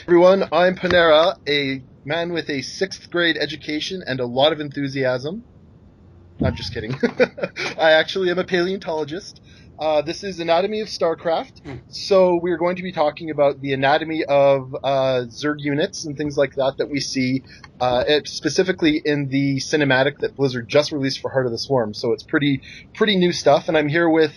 Everyone, I'm Panera, a man with a 6th grade education and a lot of enthusiasm. I'm just kidding. I actually am a paleontologist. This is Anatomy of StarCraft, so we're going to be talking about the anatomy of Zerg units and things like that we see, specifically in the cinematic that Blizzard just released for Heart of the Swarm. So it's pretty new stuff, and I'm here with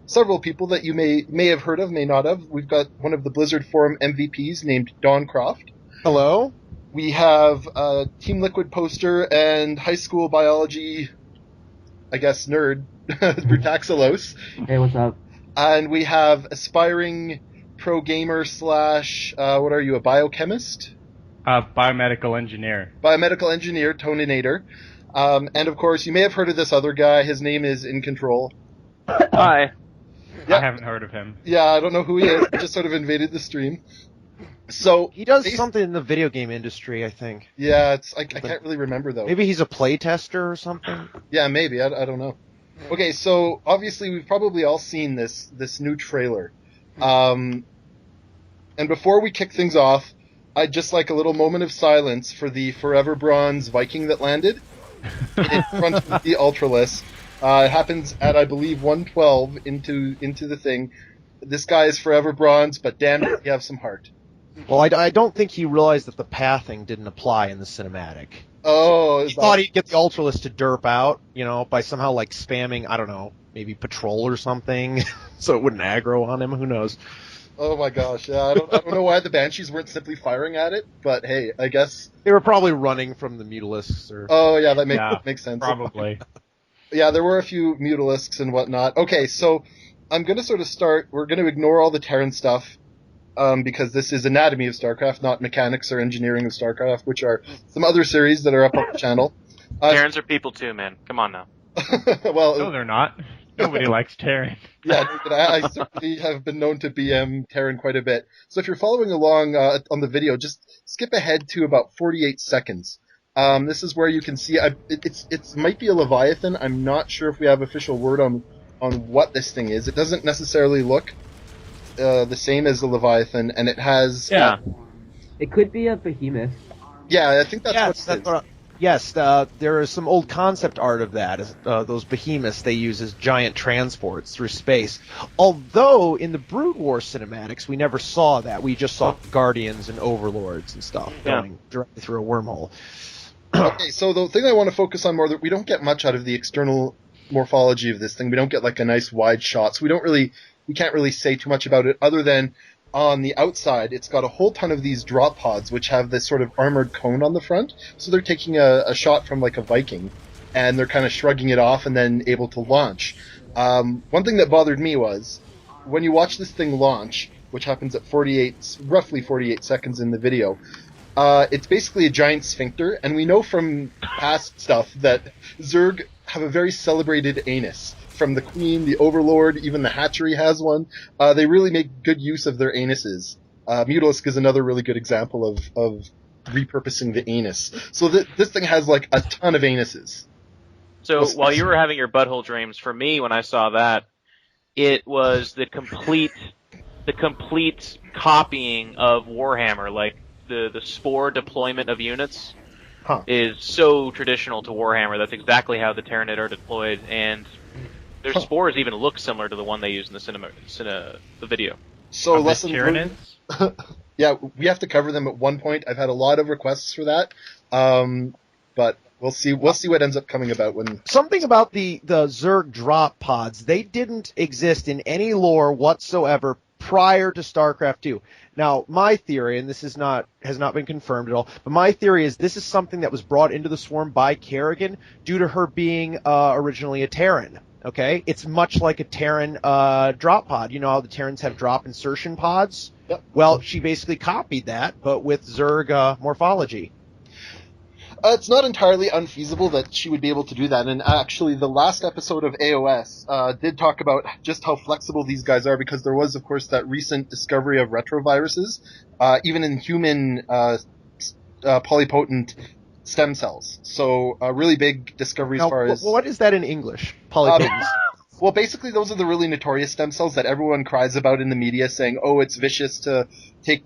several people that you may have heard of, may not have. We've got one of the Blizzard Forum MVPs named Don Croft. Hello. We have Team Liquid poster and high school biology, I guess, nerd, Brutaxelos. Hey, what's up? And we have aspiring pro gamer slash, what are you, a biochemist? Biomedical engineer. Biomedical engineer, Toninator. And of course, you may have heard of this other guy. His name is EG.iNcontroL. Hi. Yeah. I haven't heard of him. Yeah, I don't know who he is. He just sort of invaded the stream. So He does something in the video game industry, I think. Yeah, I can't really remember, though. Maybe he's a playtester or something? Yeah, maybe. I don't know. Okay, so obviously we've probably all seen this new trailer. And before we kick things off, I'd just like a little moment of silence for the Forever Bronze Viking that landed in front of the Ultralisk. It happens at, I believe, 112 into the thing. This guy is Forever Bronze, but damn it, you have some heart. Well, I don't think he realized that the pathing didn't apply in the cinematic. Oh, He thought he'd get the Ultralisk to derp out, by somehow, spamming, I don't know, maybe patrol or something, so it wouldn't aggro on him, who knows. Oh my gosh, yeah, I don't know why the Banshees weren't simply firing at it, but hey, I guess... They were probably running from the Mutalisks or... Oh yeah, that makes sense. Probably. Yeah, there were a few Mutalisks and whatnot. Okay, so I'm going to sort of start, we're going to ignore all the Terran stuff, because this is Anatomy of StarCraft, not Mechanics or Engineering of StarCraft, which are some other series that are up on the channel. Terrans are people too, man. Come on now. Well, No, they're not. Nobody likes Terran. Yeah, I certainly have been known to BM Terran quite a bit. So if you're following along on the video, just skip ahead to about 48 seconds. This is where you can see, it might be a Leviathan. I'm not sure if we have official word on what this thing is. It doesn't necessarily look the same as the Leviathan, and it has... Yeah. It could be a behemoth. Yeah, I think that's what it is. Yes, there is some old concept art of that. Those behemoths they use as giant transports through space. Although, in the Brood War cinematics, we never saw that. We just saw Guardians and Overlords and stuff going directly through a wormhole. Okay, so the thing I want to focus on more, that we don't get much out of the external morphology of this thing. We don't get a nice wide shot, so we can't really say too much about it, other than on the outside, it's got a whole ton of these drop pods, which have this sort of armored cone on the front. So they're taking a shot from a Viking, and they're kind of shrugging it off and then able to launch. One thing that bothered me was, when you watch this thing launch, which happens at roughly 48 seconds in the video, it's basically a giant sphincter, and we know from past stuff that Zerg have a very celebrated anus. From the Queen, the Overlord, even the Hatchery has one. They really make good use of their anuses. Mutalisk is another really good example of repurposing the anus. So this thing has a ton of anuses. So while you were having your butthole dreams, for me, when I saw that, it was the complete copying of Warhammer. The spore deployment of units is so traditional to Warhammer. That's exactly how the Tyranid are deployed, and their spores even look similar to the one they use in the video. So lesson learned. Yeah, we have to cover them at one point. I've had a lot of requests for that, but we'll see what ends up coming about when. Something about the Zerg drop pods. They didn't exist in any lore whatsoever prior to StarCraft 2. Now, my theory, and this has not been confirmed at all, but my theory is this is something that was brought into the Swarm by Kerrigan due to her being originally a Terran. Okay? It's much like a Terran drop pod. You know how the Terrans have drop insertion pods? Yep. Well, she basically copied that, but with Zerg morphology. It's not entirely unfeasible that she would be able to do that, and actually the last episode of AoS did talk about just how flexible these guys are, because there was, of course, that recent discovery of retroviruses, even in human polypotent stem cells. So a really big discovery as far as... What is that in English? Polypotent. Well, basically, those are the really notorious stem cells that everyone cries about in the media, saying, "Oh, it's vicious to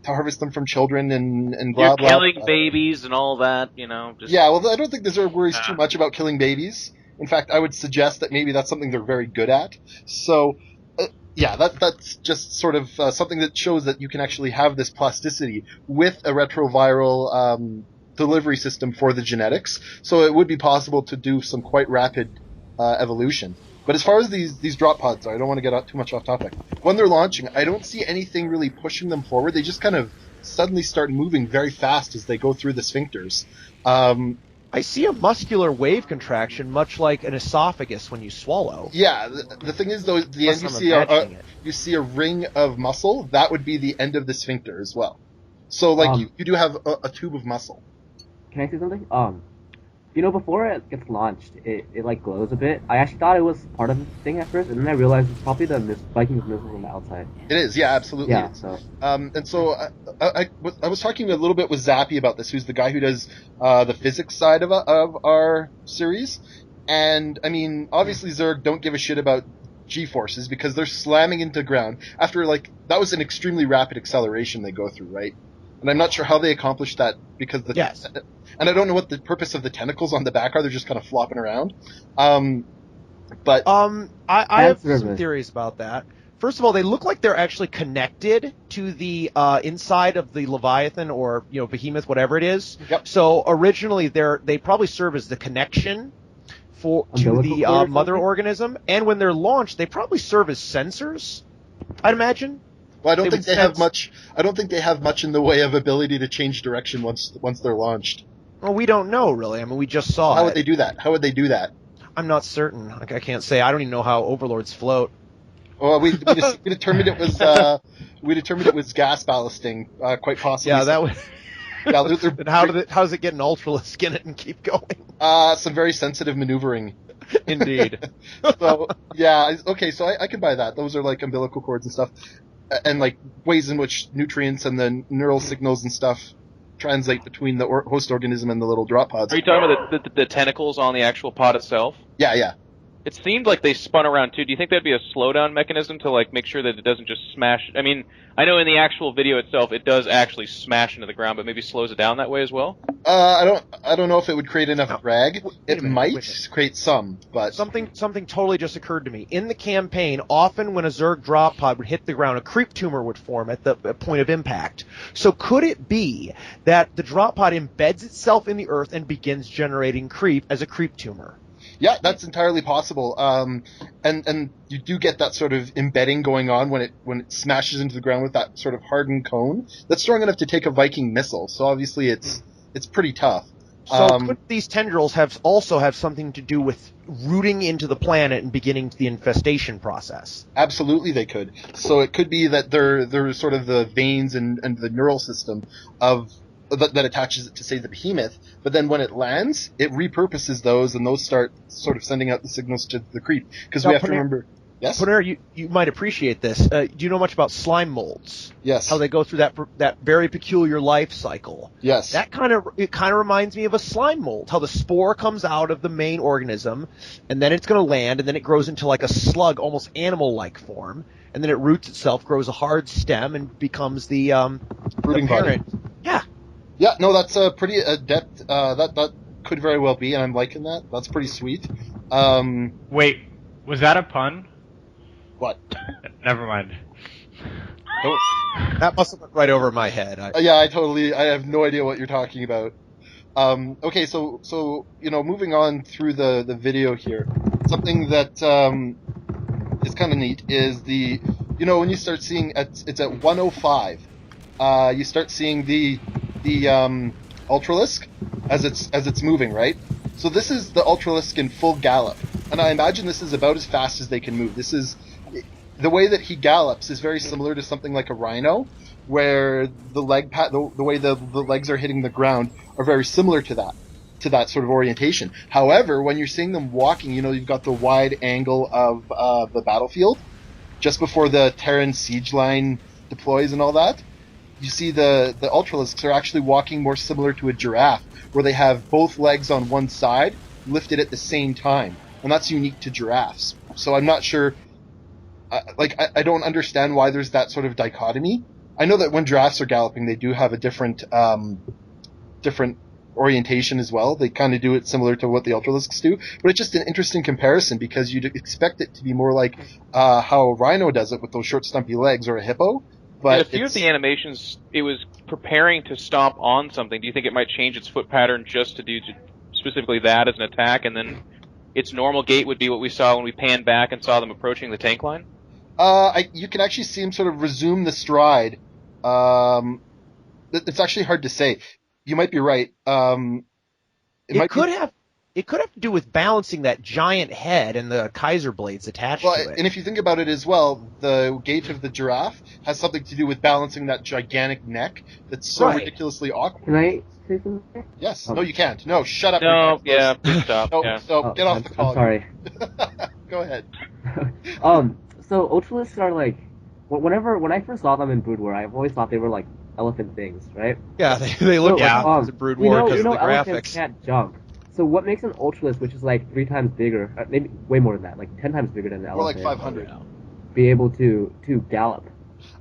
harvest them from children and blah You're blah." killing babies and all that, Just, Yeah, well, I don't think the Zerg worries too much about killing babies. In fact, I would suggest that maybe that's something they're very good at. So, yeah, that's just sort of something that shows that you can actually have this plasticity with a retroviral delivery system for the genetics. So it would be possible to do some quite rapid evolution. But as far as these drop pods are, I don't want to get too much off topic. When they're launching, I don't see anything really pushing them forward. They just kind of suddenly start moving very fast as they go through the sphincters. I see a muscular wave contraction, much like an esophagus when you swallow. Yeah, the thing is, though, at the end you see a ring of muscle. That would be the end of the sphincter as well. So, like, you do have a tube of muscle. Can I say something? Before it gets launched, it like glows a bit. I actually thought it was part of the thing at first, and then I realized it's probably the Vikings missiles on the outside. It is, yeah, absolutely. Yeah, is. so. And so I was talking a little bit with Zappy about this, who's the guy who does the physics side of our series. And, I mean, obviously Zerg don't give a shit about G-forces because they're slamming into ground after, like, that was an extremely rapid acceleration they go through, right? And I'm not sure how they accomplished that because Yes. And I don't know what the purpose of the tentacles on the back are. They're just kind of flopping around. But I have some theories about that. First of all, they look like they're actually connected to the inside of the Leviathan or Behemoth, whatever it is. Yep. So originally they probably serve as the connection to the mother organism, and when they're launched, they probably serve as sensors, I'd imagine. Well, I don't think they have much. I don't think they have much in the way of ability to change direction once they're launched. Well, we don't know really. I mean, we just saw. How would they do that? How would they do that? I'm not certain. I can't say. I don't even know how overlords float. Well, we determined it was gas ballasting, quite possibly. Yeah, that was. Yeah, then how does it get an ultralisk in it and keep going? Some very sensitive maneuvering. Indeed. So yeah, okay. So I can buy that. Those are like umbilical cords and stuff. And like ways in which nutrients and the neural signals and stuff translate between the host organism and the little drop pods. Are you talking about the tentacles on the actual pod itself? Yeah. It seemed like they spun around too. Do you think that'd be a slowdown mechanism to like make sure that it doesn't just smash? I mean, I know in the actual video itself it does actually smash into the ground, but maybe slows it down that way as well. I don't know if it would create enough drag. It might create some, but something totally just occurred to me. In the campaign, often when a Zerg drop pod would hit the ground, a creep tumor would form at the point of impact. So could it be that the drop pod embeds itself in the earth and begins generating creep as a creep tumor? Yeah, that's entirely possible. And you do get that sort of embedding going on when it smashes into the ground with that sort of hardened cone that's strong enough to take a Viking missile. So obviously it's pretty tough. So could these tendrils also have something to do with rooting into the planet and beginning the infestation process? Absolutely, they could. So it could be that they're sort of the veins and the neural system that attaches it to, say, the behemoth, but then when it lands, it repurposes those, and those start sort of sending out the signals to the creep. Because we have to remember... Yes? Punir, you might appreciate this. Do you know much about slime molds? Yes. How they go through that very peculiar life cycle? Yes. It kind of reminds me of a slime mold. How the spore comes out of the main organism, and then it's going to land, and then it grows into like a slug, almost animal-like form, and then it roots itself, grows a hard stem, and becomes the rooting parent. body. Yeah. Yeah, no, that's a pretty adept. That could very well be, and I'm liking that. That's pretty sweet. Wait, was that a pun? What? Never mind. That must have went right over my head. I have no idea what you're talking about. Okay, so moving on through the video here, something that is kind of neat is when you start seeing it's at 105, you start seeing the Ultralisk as it's moving, right? So this is the Ultralisk in full gallop, and I imagine this is about as fast as they can move. This is the way that he gallops is very similar to something like a rhino, where the way the legs are hitting the ground are very similar to that sort of orientation. However, when you're seeing them walking, you've got the wide angle of the battlefield just before the Terran siege line deploys and all that. You see the Ultralisks are actually walking more similar to a giraffe, where they have both legs on one side lifted at the same time, and that's unique to giraffes. So I'm not sure. I don't understand why there's that sort of dichotomy. I know that when giraffes are galloping, they do have a different orientation as well. They kind of do it similar to what the ultralisks do, but it's just an interesting comparison because you'd expect it to be more like how a rhino does it with those short, stumpy legs, or a hippo. But in a few of the animations, it was preparing to stomp on something. Do you think it might change its foot pattern just to do specifically that as an attack, and then its normal gait would be what we saw when we panned back and saw them approaching the tank line? You can actually see him sort of resume the stride. It's actually hard to say. You might be right. It could have to do with balancing that giant head and the Kaiser blades attached to it. And if you think about it as well, the gait of the giraffe has something to do with balancing that gigantic neck that's so ridiculously awkward. Can I say something? Yes. No, you can't. No, shut up. No, yeah, good stop. No, yeah. no, get off the call. I'm sorry. Go ahead. So Ultralisks are like, when I first saw them in Brood War, I've always thought they were like elephant things, right? Yeah, they look like the Brood War because of the elephants graphics. Can't jump. So what makes an Ultralisk, which is like 3 times bigger, maybe way more than that, like 10 times bigger than an More like elephant, 500. be able to gallop?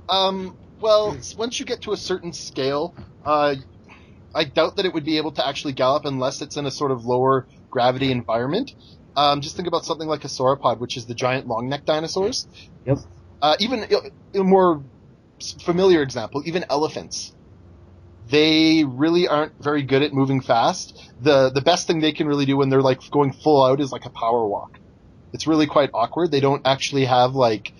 Well, once you get to a certain scale, I doubt that it would be able to actually gallop unless it's in a sort of lower gravity environment. Just think about something like a sauropod, which is the giant long-necked dinosaurs. Yep. Even a more familiar example, even elephants. They really aren't very good at moving fast. The best thing they can really do when they're like going full out is like a power walk. It's really quite awkward. They don't actually have like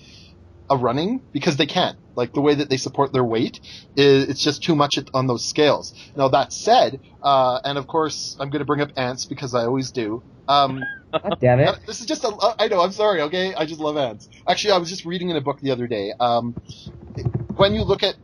a running because they can't. Like the way that they support their weight, it's just too much on those scales. Now that said, and of course I'm going to bring up ants because I always do. God damn it. This is just I know, I'm sorry, okay? I just love ants. Actually, I was just reading in a book the other day. When you look at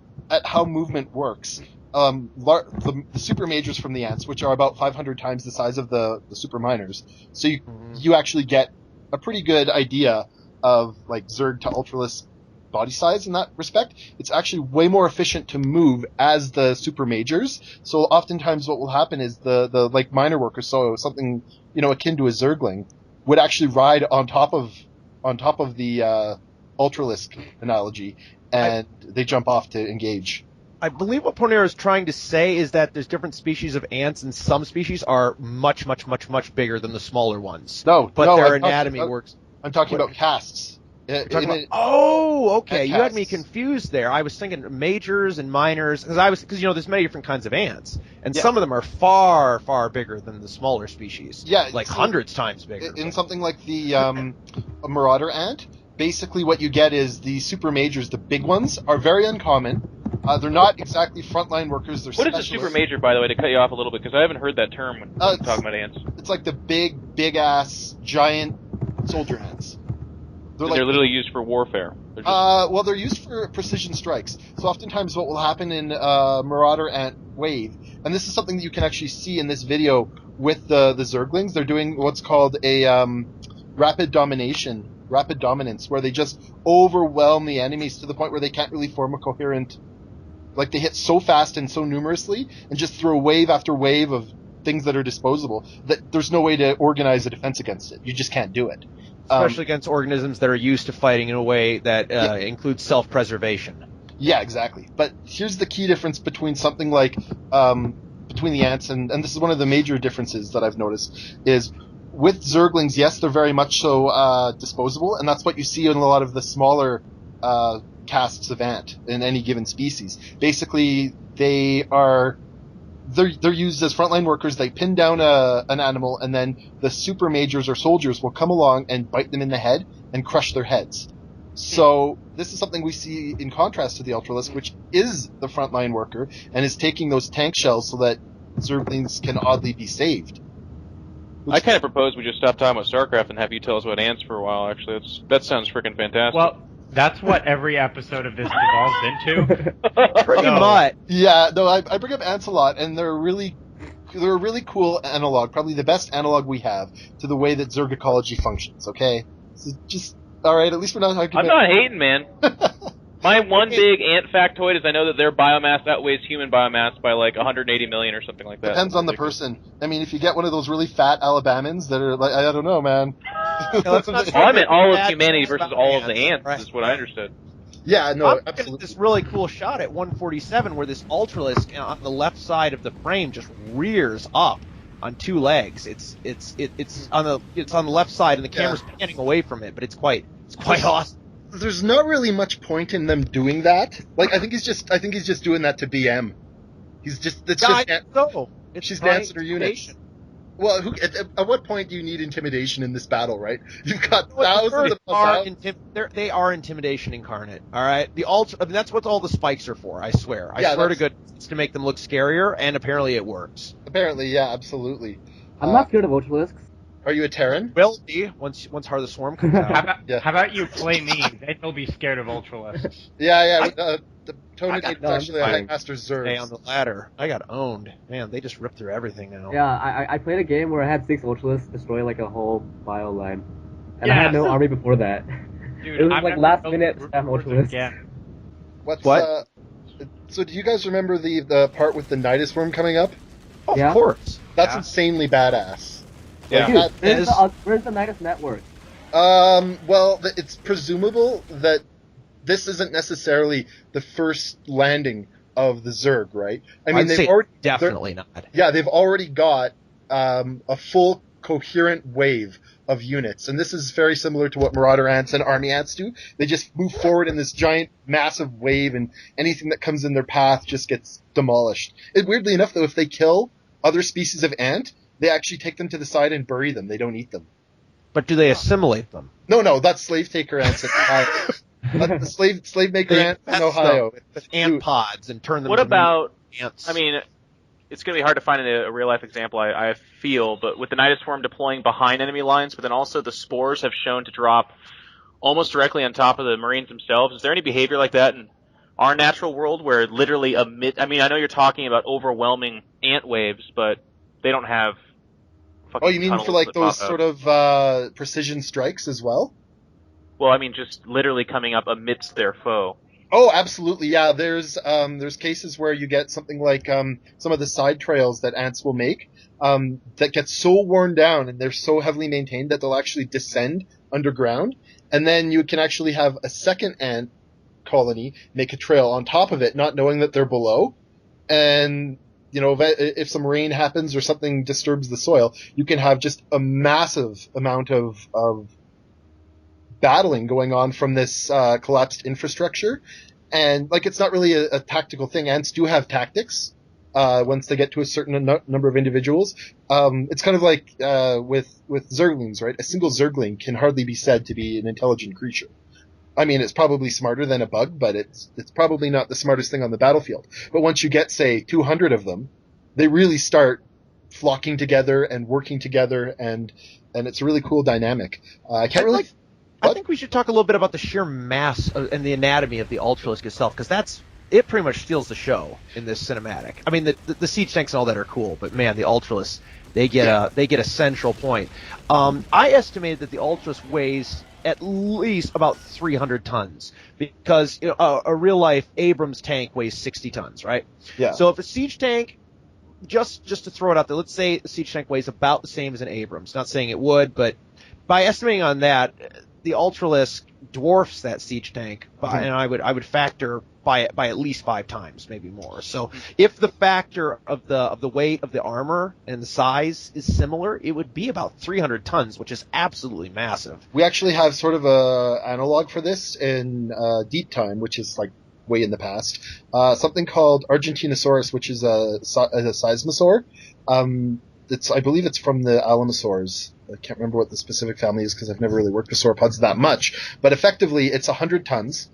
how movement works, the super majors from the ants, which are about 500 times the size of the super minors, so you actually get a pretty good idea of like Zerg to Ultralisk body size in that respect. It's actually way more efficient to move as the super majors. So oftentimes what will happen is the like minor workers, so something, akin to a Zergling, would actually ride on top of the Ultralisk analogy, and they jump off to engage. I believe what Pornero is trying to say is that there's different species of ants, and some species are much, much, much, much bigger than the smaller ones. But their anatomy works. I'm talking about castes. Okay. You had me confused there. I was thinking majors and minors because there's many different kinds of ants, and some of them are far, far bigger than the smaller species. Yeah, like hundreds times bigger. In something like the a marauder ant, basically what you get is the super majors, the big ones, are very uncommon. They're not exactly frontline workers. They're What is a super major, by the way, to cut you off a little bit, because I haven't heard that term when talking about ants. It's like the big ass giant soldier ants. They're literally used for warfare. They're used for precision strikes. So oftentimes what will happen in Marauder Ant Wave, and this is something that you can actually see in this video with the Zerglings, they're doing what's called a rapid dominance, where they just overwhelm the enemies to the point where they can't really form a coherent... Like, they hit so fast and so numerously, and just throw wave after wave of things that are disposable, that there's no way to organize a defense against it. You just can't do it. Especially against organisms that are used to fighting in a way that includes self-preservation. Yeah, exactly. But here's the key difference between something like between the ants, and this is one of the major differences that I've noticed, is with Zerglings, yes, they're very much so disposable, and that's what you see in a lot of the smaller castes of ant in any given species. Basically, they're used as frontline workers. They pin down an animal, and then the super majors or soldiers will come along and bite them in the head and crush their heads. So this is something we see in contrast to the Ultralisk, which is the frontline worker and is taking those tank shells so that Zerglings can oddly be saved. I kind of propose we just stop talking about StarCraft and have you tell us about ants for a while, actually. That sounds freaking fantastic. Well, that's what every episode of this devolves into. Pretty much. Yeah, no, I bring up ants a lot, and they're a really cool analog, probably the best analog we have to the way that Zerg ecology functions, okay? So just, alright, at least we're not talking I'm not hating, man. My one big ant factoid is I know that their biomass outweighs human biomass by like 180 million or something like that. Depends on the person. I mean, if you get one of those really fat Alabamans that are like, I don't know, man. let's not say I meant all of bad humanity things versus about all of the ants, ants, right? is what I understood. Yeah, no, I'm looking at absolutely. this really cool shot at 147 where this Ultralisk on the left side of the frame just rears up on two legs. It's on the left side and the camera's panning away from it, but it's quite awesome. There's not really much point in them doing that. Like, I think he's just doing that to BM. She's dancing her units. Well, at what point do you need intimidation in this battle, right? You've got thousands of they are intimidation incarnate. All right, that's what all the spikes are for. I swear. I swear to goodness, it's to make them look scarier, and apparently it works. Apparently, yeah, absolutely. I'm not scared of Ultralisks. Are you a Terran? Will be once Heart of the Swarm comes out. How about you play me? Then you'll be scared of Ultralisks. Yeah. The Tony is actually a Heightmaster Zerg. Stay on the ladder. I got owned. Man, they just ripped through everything now. Yeah, I played a game where I had 6 Ultralisks destroy like a whole bio line. And I had no army before that. Dude, it was like last minute spam Ultralisks. Yeah. What? So do you guys remember the part with the Nidus Worm coming up? Of course. That's insanely badass. Yeah. Dude, where's the Nidus network? Well, it's presumable that this isn't necessarily the first landing of the Zerg, right? I mean, definitely not. Yeah, they've already got a full coherent wave of units, and this is very similar to what Marauder Ants and Army Ants do. They just move forward in this giant, massive wave, and anything that comes in their path just gets demolished. Weirdly enough, though, if they kill other species of ant, they actually take them to the side and bury them. They don't eat them. But do they assimilate them? No, that's slave taker ants in Ohio. That's the slave maker ants in Ohio. With ant pods and turn them What into about, ants. I mean, it's going to be hard to find a real-life example, I feel, but with the Nidus Swarm deploying behind enemy lines, but then also the spores have shown to drop almost directly on top of the Marines themselves, is there any behavior like that in our natural world where literally I know you're talking about overwhelming ant waves, but they don't have fucking you mean for like those sort of precision strikes as well? Well, I mean just literally coming up amidst their foe. Oh, absolutely, yeah. There's cases where you get something like some of the side trails that ants will make that get so worn down and they're so heavily maintained that they'll actually descend underground, and then you can actually have a second ant colony make a trail on top of it, not knowing that they're below. And you know, if some rain happens or something disturbs the soil, you can have just a massive amount of battling going on from this collapsed infrastructure. And like, it's not really a tactical thing. Ants do have tactics once they get to a certain number of individuals. It's kind of like with Zerglings, right? A single Zergling can hardly be said to be an intelligent creature. I mean, it's probably smarter than a bug, but it's probably not the smartest thing on the battlefield. But once you get, say, 200 of them, they really start flocking together and working together, and it's a really cool dynamic. I think we should talk a little bit about the sheer mass and the anatomy of the Ultralisk itself, because it pretty much steals the show in this cinematic. I mean, the siege tanks and all that are cool, but man, the Ultralisk, they get a central point. I estimated that the Ultralisk weighs at least about 300 tons, because a real life Abrams tank weighs 60 tons, right? Yeah. So if a siege tank, just to throw it out there, let's say a siege tank weighs about the same as an Abrams. Not saying it would, but by estimating on that, the Ultralisk dwarfs that siege tank, and I would factor by at least 5 times, maybe more. So if the factor of the weight of the armor and the size is similar, it would be about 300 tons, which is absolutely massive. We actually have sort of a analog for this in Deep Time, which is like way in the past. Something called Argentinosaurus, which is a seismosaur. I believe it's from the Alamosaurs. I can't remember what the specific family is because I've never really worked with sauropods that much. But effectively, it's 100 tons,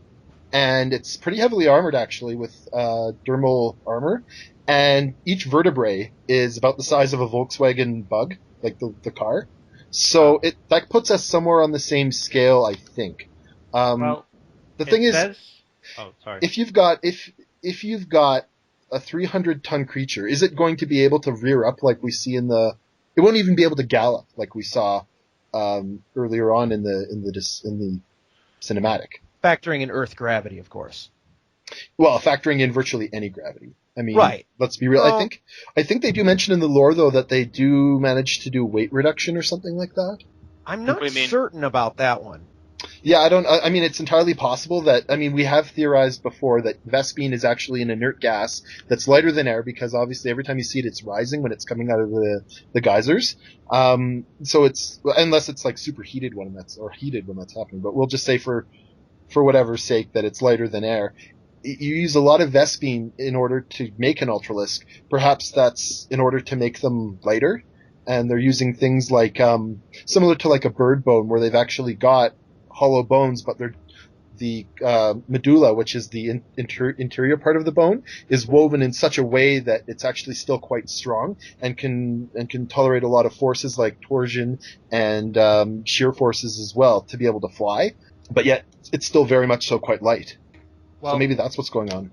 and it's pretty heavily armored actually with dermal armor. And each vertebrae is about the size of a Volkswagen Bug, like the car. So that puts us somewhere on the same scale, I think. Well, the thing is, oh, sorry. if you've got a 300-ton creature, is it going to be able to rear up like we see in the? It won't even be able to gallop like we saw earlier on in the cinematic. Factoring in Earth gravity, of course. Well, factoring in virtually any gravity. I mean, right. Let's be real. I think they do mention in the lore though that they do manage to do weight reduction or something like that. I'm not What do you mean? certain about that one. Yeah, I mean, it's entirely possible that, I mean, we have theorized before that Vespene is actually an inert gas that's lighter than air because obviously every time you see it, it's rising when it's coming out of the geysers. So it's, unless it's like superheated or heated when that's happening, but we'll just say for whatever's sake that it's lighter than air. You use a lot of Vespene in order to make an Ultralisk. Perhaps that's in order to make them lighter. And they're using things like, similar to like a bird bone where they've actually got hollow bones, but the medulla, which is the interior part of the bone, is woven in such a way that it's actually still quite strong and can tolerate a lot of forces like torsion and shear forces as well to be able to fly. But yet it's still very much so quite light. So maybe that's what's going on.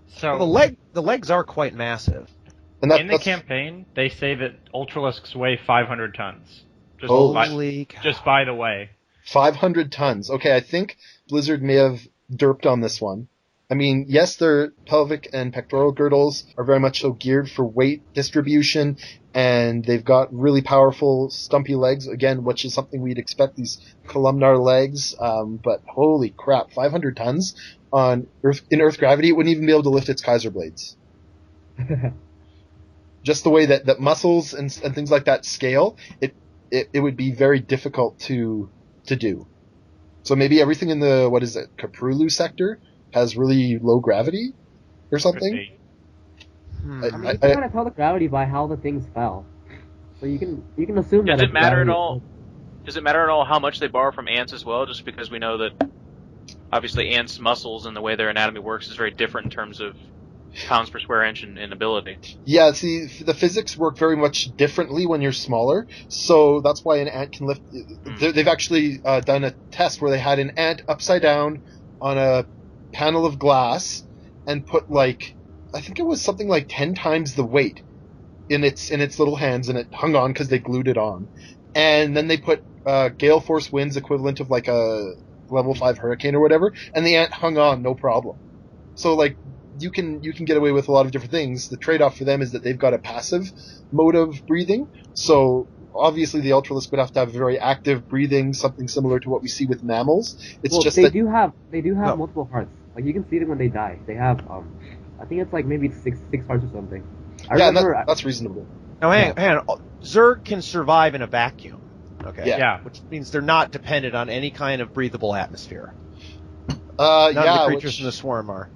So the legs are quite massive. And in the campaign, they say that Ultralisks weigh 500 tons. Holy cow. Just by the way. 500 tons. Okay, I think Blizzard may have derped on this one. I mean, yes, their pelvic and pectoral girdles are very much so geared for weight distribution, and they've got really powerful, stumpy legs, again, which is something we'd expect, these columnar legs, but holy crap, 500 tons in Earth gravity, it wouldn't even be able to lift its Kaiser blades. Just the way that muscles and things like that scale, it would be very difficult to do. So maybe everything in the, Kaprulu sector has really low gravity or something? I mean, you can kind of tell the gravity by how the things fell. So you can assume that. Does it matter at all? Does it matter at all how much they borrow from ants as well? Just because we know that obviously ants' muscles and the way their anatomy works is very different in terms of pounds per square inch in ability. Yeah, see, the physics work very much differently when you're smaller, so that's why an ant can lift. They've actually done a test where they had an ant upside down on a panel of glass and put I think it was something like 10 times the weight in its little hands, and it hung on because they glued it on. And then they put gale force winds equivalent of like a level 5 hurricane or whatever, and the ant hung on no problem. So you can get away with a lot of different things. The trade-off for them is that they've got a passive mode of breathing. So obviously the Ultralisk would have to have very active breathing, something similar to what we see with mammals. It's just they do have multiple hearts. Like you can see them when they die. They have I think it's like maybe six hearts or something. That's reasonable. Now hang on. Zerg can survive in a vacuum. Okay. Yeah. Which means they're not dependent on any kind of breathable atmosphere. None of the creatures in the swarm are.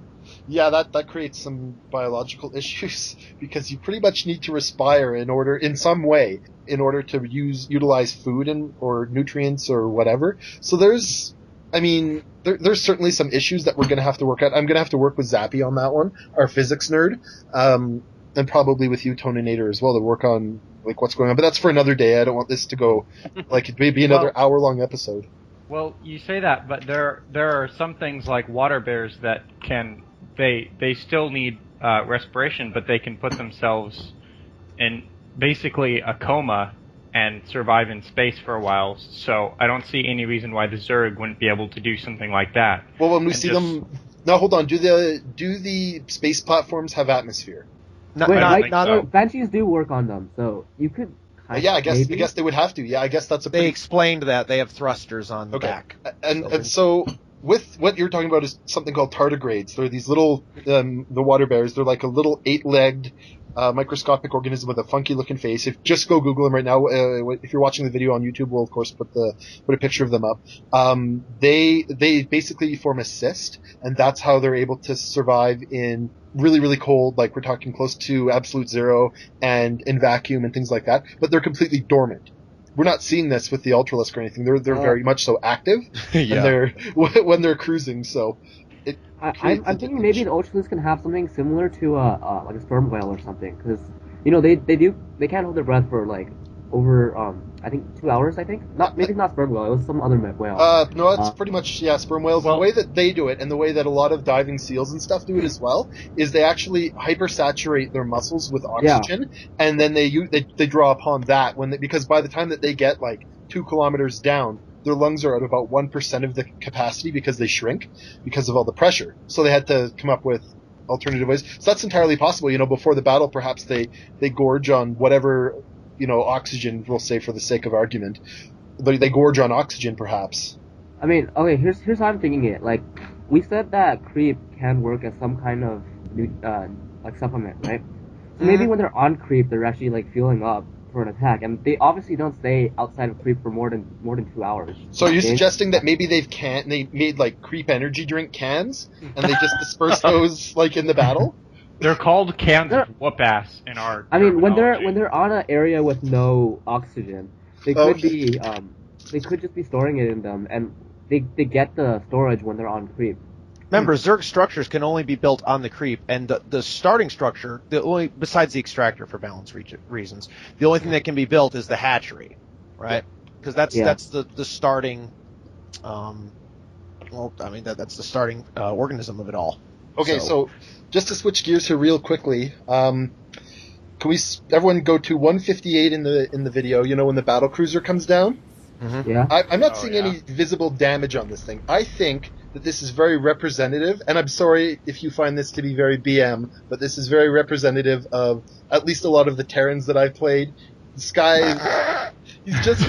Yeah, that creates some biological issues because you pretty much need to respire in some way in order to utilize food or nutrients or whatever. So there's certainly some issues that we're going to have to work out. I'm going to have to work with Zappy on that one, our physics nerd, and probably with you, Toninator, as well, to work on what's going on. But that's for another day. I don't want this to go it may be another hour-long episode. Well, you say that, but there are some things like water bears that can. They still need respiration, but they can put themselves in basically a coma and survive in space for a while. So I don't see any reason why the Zerg wouldn't be able to do something like that. Well, when we see them, now hold on. Do the space platforms have atmosphere? Banshees do work on them, so you could. I guess they would have to. Yeah, I guess that's They explained that they have thrusters on the back. And so with what you're talking about is something called tardigrades. They're these little the water bears. They're like a little 8-legged microscopic organism with a funky looking face. Just go Google them right now. If you're watching the video on YouTube, we'll of course put a picture of them up. They basically form a cyst, and that's how they're able to survive in really, really cold, like we're talking close to absolute zero, and in vacuum and things like that. But they're completely dormant. We're not seeing this with the Ultralisk or anything. They're very much so active, and when they're cruising. So I'm thinking maybe the Ultralisk can have something similar to like a sperm whale or something, because they can't hold their breath for over I think 2 hours. I think not sperm whale. It was some other whale. No, it's pretty much sperm whales. Well, the way that they do it, and the way that a lot of diving seals and stuff do it as well, is they actually hypersaturate their muscles with oxygen, and then they draw upon that because by the time that they get 2 kilometers down, their lungs are at about 1% of the capacity because they shrink because of all the pressure. So they had to come up with alternative ways. So that's entirely possible. Before the battle, perhaps they gorge on whatever oxygen, we'll say for the sake of argument, they gorge on oxygen, perhaps. I mean, okay, here's how I'm thinking it. Like, we said that creep can work as some kind of like supplement, right? So maybe when they're on creep, they're actually like fueling up for an attack, and they obviously don't stay outside of creep for more than 2 hours. So you're suggesting that maybe they made like creep energy drink cans, and they just disperse those like in the battle? They're called cans of whoop ass in our. I mean, when terminology. they're on an area with no oxygen, they could be they could just be storing it in them, and they get the storage when they're on creep. Remember, Zerg structures can only be built on the creep, and the starting structure, besides the extractor for balance reasons, the only thing that can be built is the hatchery, right? Because that's the starting. That's the starting organism of it all. Okay, so just to switch gears here real quickly, can we everyone go to 158 in the video? You know, when the battle cruiser comes down. Mm-hmm. Yeah. I'm not seeing any visible damage on this thing. I think that this is very representative, and I'm sorry if you find this to be very BM, but this is very representative of at least a lot of the Terrans that I've played. This guy, he's just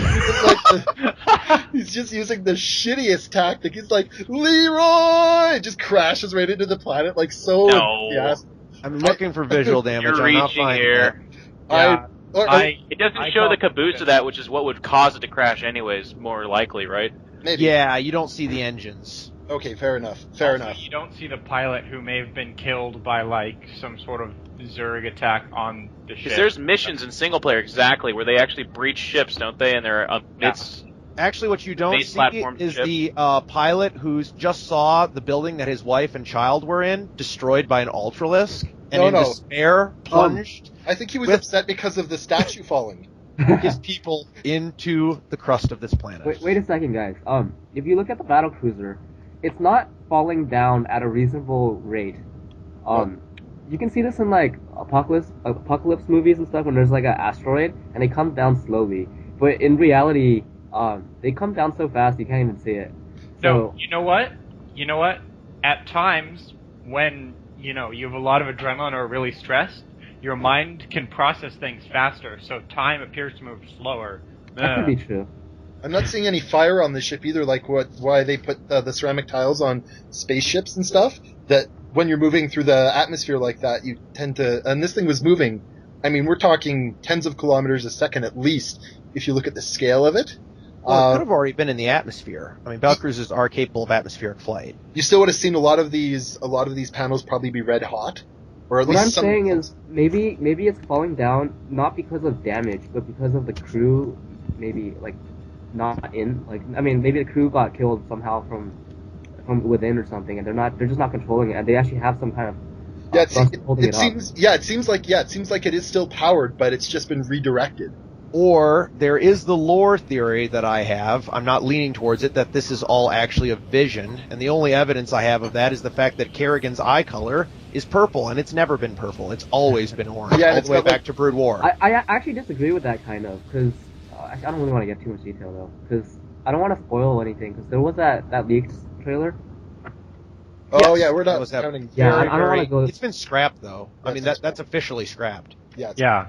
using the shittiest tactic. He's like, Leroy! Just crashes right into the planet like so. No. Yes. I'm looking for visual damage. You're I'm not reaching finding here. that. It doesn't show the caboose of that, which is what would cause it to crash anyways, more likely, right? Maybe. Yeah, you don't see the engines. Okay, fair enough. You don't see the pilot who may have been killed by like some sort of Zerg attack on the ship. Because there's missions in single player exactly where they actually breach ships, don't they? And they're amidst. Actually, what you don't Base see platform is ship. the pilot who's just saw the building that his wife and child were in destroyed by an Ultralisk, and despair plunged. I think he was upset because of the statue falling. His people into the crust of this planet. Wait a second, guys. If you look at the battle cruiser, it's not falling down at a reasonable rate. You can see this in like apocalypse movies and stuff when there's like an asteroid and they come down slowly. But in reality, they come down so fast you can't even see it. No, you know what? At times when you have a lot of adrenaline or are really stressed, your mind can process things faster, so time appears to move slower. That could be true. I'm not seeing any fire on the ship either, like why they put the ceramic tiles on spaceships and stuff, that when you're moving through the atmosphere like that, you tend to... And this thing was moving, I mean, we're talking tens of kilometers a second at least, if you look at the scale of it. Well, it could have already been in the atmosphere. I mean, battlecruisers are capable of atmospheric flight. You still would have seen a lot of these panels probably be red hot. Or at what least I'm saying is maybe it's falling down not because of damage, but because of the crew maybe like not in maybe the crew got killed somehow from within or something, and they're just not controlling it, and they actually have some kind of it seems like it is still powered, but it's just been redirected. Or there is the lore theory that I have, I'm not leaning towards it, that this is all actually a vision, and the only evidence I have of that is the fact that Kerrigan's eye color is purple, and it's never been purple. It's always been orange, all the way back to Brood War. I actually disagree with that kind of, because I don't really want to get too much detail, though, because I don't want to spoil anything, because there was that leaked trailer. Oh, yeah, we're not counting. Yeah, I don't want to go... It's been scrapped, though. That's officially scrapped. Yeah.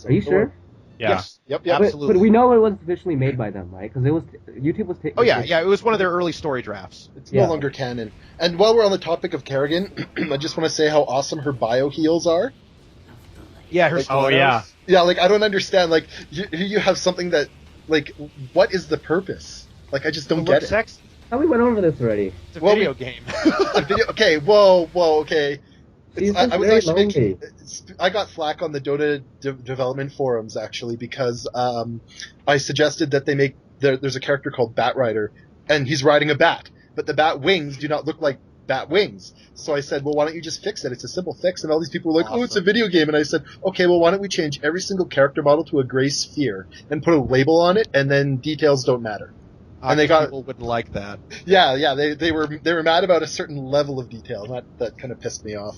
Are you sure? Yeah. Yes. Yep. Absolutely. But we know it was officially made by them, right? Because YouTube was... it was one of their early story drafts. It's no longer canon. And while we're on the topic of Kerrigan, I just want to say how awesome her bioheals are. Yeah, her yeah. Yeah, like, I don't understand, like, you have something that, like, what is the purpose? Like, I just don't get it. Sexy. Oh, we went over this already. It's a video game. It's a video... Okay, whoa, okay. I was actually I got flack on the Dota development forums, actually, because I suggested that they make... There's a character called Bat Rider, and he's riding a bat, but the bat wings do not look like bat wings. So I said, well, why don't you just fix it? It's a simple fix. And all these people were like, oh, it's a video game. And I said, okay, well, why don't we change every single character model to a gray sphere and put a label on it, and then details don't matter. And people wouldn't like that. Yeah, they were mad about a certain level of detail, and that kind of pissed me off.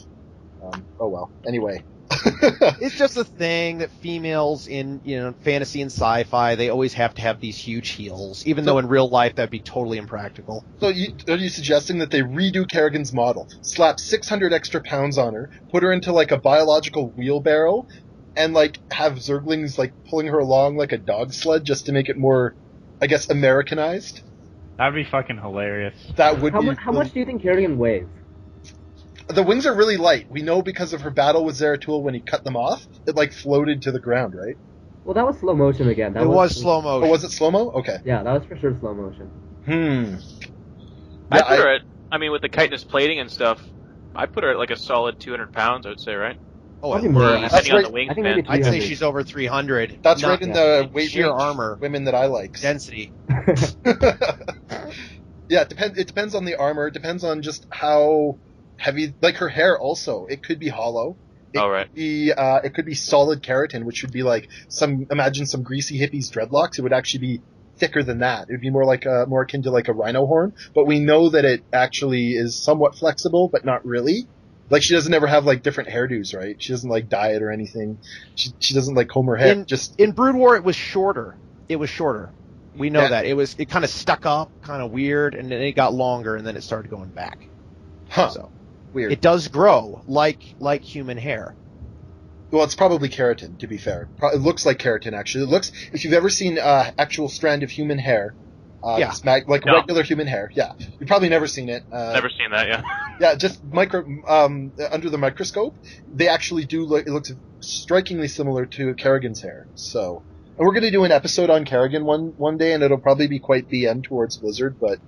Oh well. Anyway. It's just a thing that females in fantasy and sci-fi, they always have to have these huge heels, even though in real life that'd be totally impractical. So are you suggesting that they redo Kerrigan's model, slap 600 extra pounds on her, put her into like a biological wheelbarrow, and like have Zerglings like pulling her along like a dog sled just to make it more I guess, Americanized. That'd be fucking hilarious. That would be. How much do you think Kerrigan weighs? The wings are really light. We know because of her battle with Zeratul when he cut them off, it like floated to the ground, right? Well, that was slow motion again. It was slow motion. Oh, was it slow-mo? Okay. Yeah, that was for sure slow motion. I put her at, with the chitinous plating and stuff, I put her at like a solid 200 pounds, I would say, right? Oh, Probably more. Depending on the I think maybe wingspan. I'd say 300. she's over 300. That's right in the weight sheer range armor women that I like. density. Yeah, it depends on the armor. It depends on just how heavy. Like her hair, also, it could be hollow. It could be solid keratin, which would be like imagine some greasy hippies dreadlocks. It would actually be thicker than that. It would be more akin to like a rhino horn. But we know that it actually is somewhat flexible, but not really. Like she doesn't ever have like different hairdos, right? She doesn't like dye it or anything. She doesn't like comb her hair. In Brood War, it was shorter. We know that it kind of stuck up, kind of weird, and then it got longer, and then it started going back. Huh. So weird. it does grow like human hair. Well, it's probably keratin, to be fair. It looks like keratin, actually. It looks, if you've ever seen actual strand of human hair, regular human hair, yeah. You've probably never seen it. Never seen that, yeah. Yeah, just under the microscope, they actually do look, it looks strikingly similar to Kerrigan's hair. So, and we're going to do an episode on Kerrigan one day, and it'll probably be quite BM towards Blizzard, but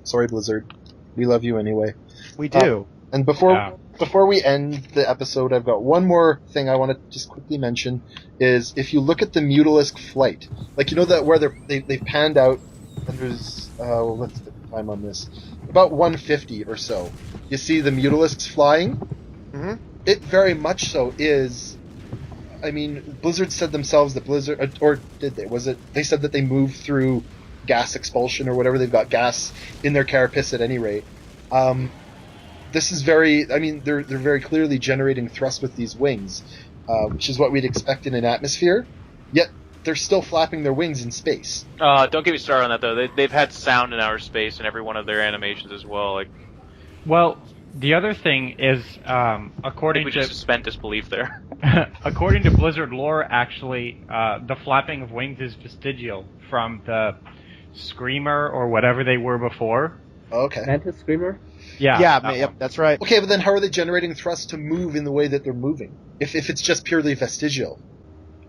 sorry, Blizzard. We love you anyway. We do. And before we end the episode, I've got one more thing I want to just quickly mention, is if you look at the Mutalisk flight, like, you know that where they've panned out, and there's, what's the time on this? About 150 or so. You see the Mutalisks flying? Mm-hmm. It very much so is, Blizzard said themselves that or did they? Was it, they said that they moved through gas expulsion or whatever, they've got gas in their carapace at any rate. This is they're very clearly generating thrust with these wings, which is what we'd expect in an atmosphere, yet they're still flapping their wings in space. Don't get me started on that, though. They've had sound in outer space in every one of their animations as well. Well, the other thing is, according we to just suspend disbelief there. according to Blizzard lore, actually, the flapping of wings is vestigial from the Screamer or whatever they were before. Okay. Mantis Screamer? Yeah, that's right. Okay, but then how are they generating thrust to move in the way that they're moving? If it's just purely vestigial.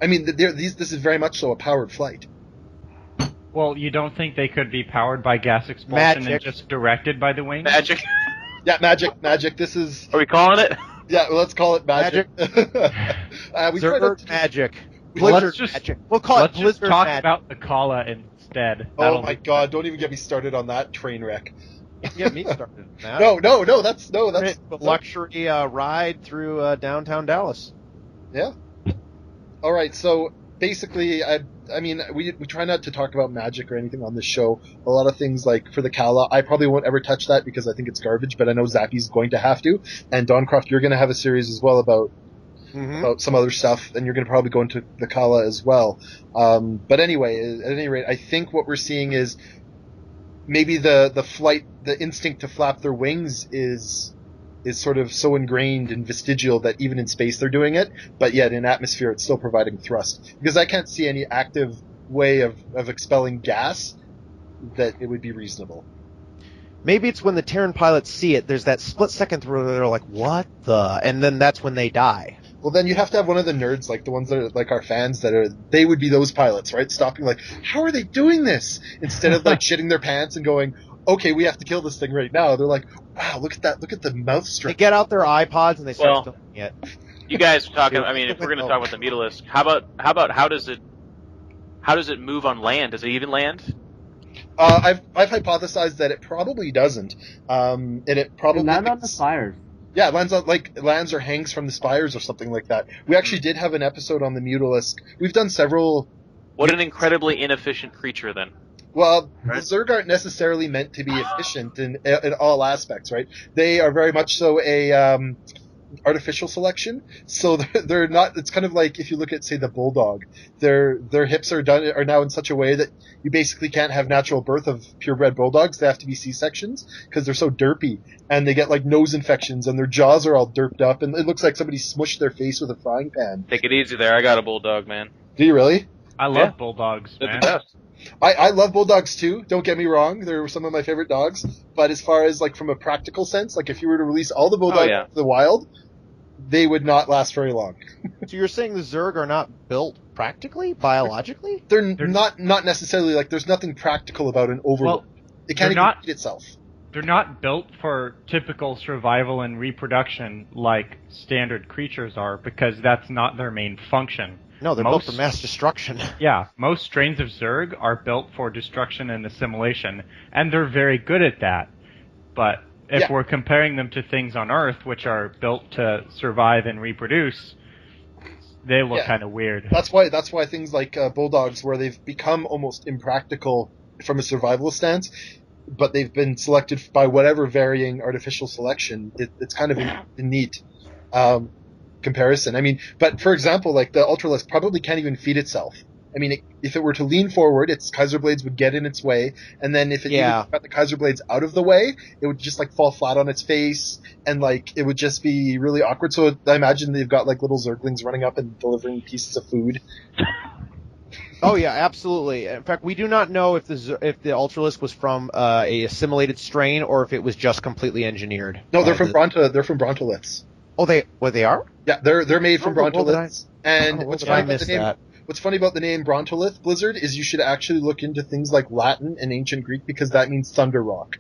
This is very much so a powered flight. Well, you don't think they could be powered by gas expulsion Magic. and just directed by the wings? Magic. Yeah, magic. This is... Are we calling it? Yeah, well, let's call it magic. Blizzard magic. Blizzard magic. We'll call it Blizzard Let's just talk magic. about the Kala instead. Oh my god, don't even get me started on that train wreck. Get me started on that. No, that's luxury ride through downtown Dallas. Yeah. All right, so basically, we try not to talk about magic or anything on this show. A lot of things, like for the Kala, I probably won't ever touch that because I think it's garbage, but I know Zappy's going to have to. And Dancroft, you're going to have a series as well about some other stuff, and you're going to probably go into the Kala as well. But anyway, at any rate, I think what we're seeing is maybe the flight, the instinct to flap their wings is sort of so ingrained and vestigial that even in space they're doing it, but yet in atmosphere it's still providing thrust. Because I can't see any active way of expelling gas that it would be reasonable. Maybe it's when the Terran pilots see it, there's that split second where they're like, what the? And then that's when they die. Well, then you'd have to have one of the nerds, like the ones that are like our fans, they would be those pilots, right? Stopping like, how are they doing this? Instead of like shitting their pants and going, okay, we have to kill this thing right now. They're like, wow, look at that, look at the mouth They strip. get out their iPods and they start filming it. You guys are talking, if we're going to talk about the Mutalisk, how about how does it move on land? Does it even land? I've hypothesized that it probably doesn't. And it probably lands on the spires. Yeah, it lands or hangs from the spires or something like that. We actually did have an episode on the Mutalisk. We've done several. What an incredibly inefficient creature, then. Well, right. Zerg aren't necessarily meant to be efficient in all aspects, right? They are very much so a artificial selection. So they're not. It's kind of like if you look at, say, the bulldog. Their hips are now in such a way that you basically can't have natural birth of purebred bulldogs. They have to be C-sections because they're so derpy, and they get like nose infections, and their jaws are all derped up, and it looks like somebody smushed their face with a frying pan. Take it easy there. I got a bulldog, man. Do you really? I love bulldogs, They're man. the best. I love bulldogs too. Don't get me wrong; they're some of my favorite dogs. But as far as like from a practical sense, like if you were to release all the bulldogs yeah. to the wild, they would not last very long. So you're saying the Zerg are not built practically, biologically? They're not necessarily like there's nothing practical about an overlord. Well, It can't they're even not- feed itself. They're not built for typical survival and reproduction like standard creatures are, because that's not their main function. No, they're built for mass destruction. Yeah, most strains of Zerg are built for destruction and assimilation, and they're very good at that. But if we're comparing them to things on Earth, which are built to survive and reproduce, they look kind of weird. That's why things like bulldogs, where they've become almost impractical from a survival stance, but they've been selected by whatever varying artificial selection. It's kind of a neat comparison. I mean, but for example, like the Ultralisk probably can't even feed itself. I mean, if it were to lean forward, its Kaiser Blades would get in its way, and then if it got the Kaiser Blades out of the way, it would just like fall flat on its face, and like it would just be really awkward. So I imagine they've got like little Zerglings running up and delivering pieces of food. Oh yeah, absolutely. In fact, we do not know if the Ultralisk was from a assimilated strain or if it was just completely engineered. No, they're from Brontoliths. Oh, they are? Yeah, they're made from Brontoliths. And what's funny about the name Brontolith, Blizzard, is you should actually look into things like Latin and Ancient Greek, because that means Thunder Rock.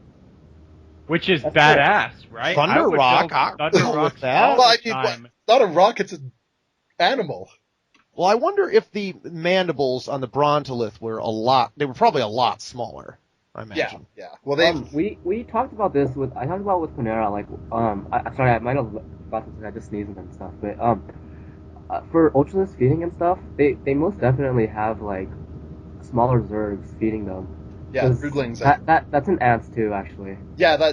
Which is badass, right? Thunder Rock? Thunder Rock. Well, I mean, it's not a rock, it's an animal. Well, I wonder if the mandibles on the Brontolith were probably a lot smaller, I imagine. Yeah. Well, we talked about this with Panera, like, sorry, I might have got something, I just sneezed and stuff, but, for Ultralisk feeding and stuff, they most definitely have, like, smaller Zergs feeding them. Yeah, broodlings. That's an ants too, actually. Yeah,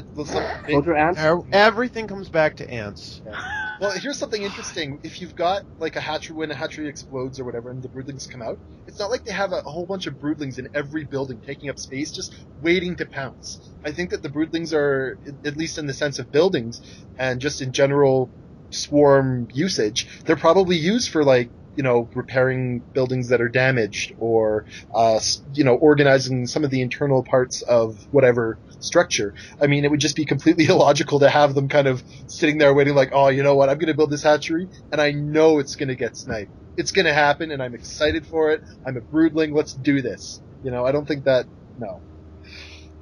soldier ants. Everything comes back to ants. Yeah. Well, here's something interesting. If you've got like a hatchery, when a hatchery explodes or whatever, and the broodlings come out, it's not like they have a whole bunch of broodlings in every building taking up space, just waiting to pounce. I think that the broodlings are, at least in the sense of buildings and just in general swarm usage, they're probably used for like, repairing buildings that are damaged, or, organizing some of the internal parts of whatever structure. I mean, it would just be completely illogical to have them kind of sitting there waiting like, oh, you know what, I'm going to build this hatchery, and I know it's going to get sniped. It's going to happen, and I'm excited for it. I'm a broodling, let's do this. I don't think that, no.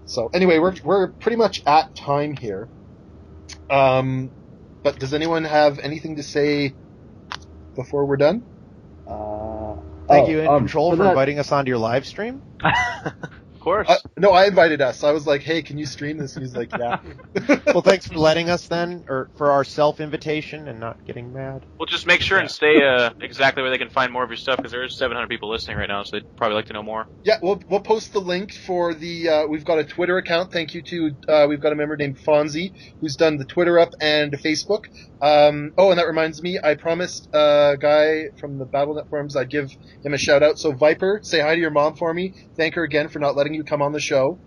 So, anyway, we're pretty much at time here. But does anyone have anything to say before we're done? Thank you, EG.iNcontroL, for inviting us onto your live stream. Of course. No, I invited us. I was like, hey, can you stream this? And he's like, yeah. Well, thanks for letting us then, or for our self-invitation and not getting mad. Well, just make sure and stay exactly where they can find more of your stuff, because there is 700 people listening right now, so they'd probably like to know more. Yeah, we'll post the link for the, we've got a Twitter account. Thank you to, we've got a member named Fonzie, who's done the Twitter up and Facebook. And that reminds me, I promised a guy from the BattleNet forums I'd give him a shout out. So Viper, say hi to your mom for me. Thank her again for not letting you come on the show.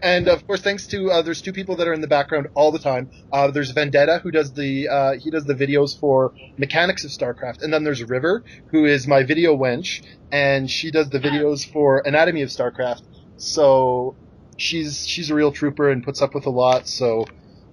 And of course, thanks to there's two people that are in the background all the time. There's Vendetta, who does the videos for Mechanics of StarCraft, and then there's River, who is my video wench, and she does the videos for Anatomy of StarCraft. So she's a real trooper and puts up with a lot. So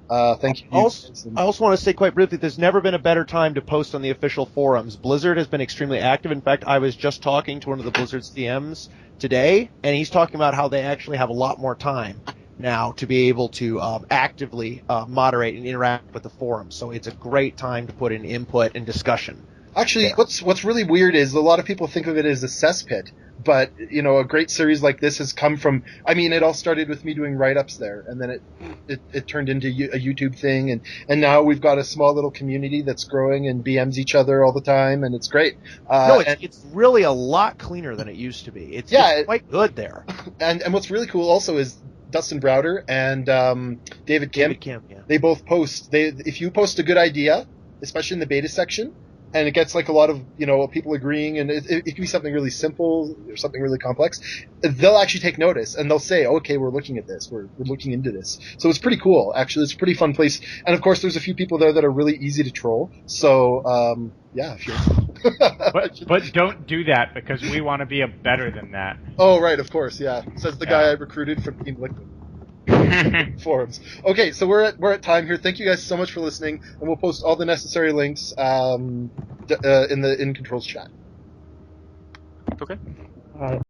thank you. I also want to say quite briefly, there's never been a better time to post on the official forums. Blizzard has been extremely active. In fact, I was just talking to one of the Blizzard's DMs today, and he's talking about how they actually have a lot more time now to be able to actively moderate and interact with the forums. So it's a great time to put in input and discussion. Actually, what's really weird is a lot of people think of it as a cesspit, but a great series like this has come from. I mean, it all started with me doing write-ups there, and then it turned into a YouTube thing, and now we've got a small little community that's growing and BMs each other all the time, and it's great. It's really a lot cleaner than it used to be. It's quite good there. And what's really cool also is Dustin Browder and David Kim. They both post. If you post a good idea, especially in the beta section, and it gets like a lot of people agreeing, and it can be something really simple or something really complex, they'll actually take notice and they'll say, okay, we're looking at this, we're looking into this. So it's pretty cool, actually. It's a pretty fun place, and of course there's a few people there that are really easy to troll. So yeah, if you're but don't do that, because we want to be a better than that. Oh right, of course, yeah. Says the guy I recruited from Team Liquid forums. Okay, so we're at time here. Thank you guys so much for listening, and we'll post all the necessary links in the InControl's chat. Okay. All right.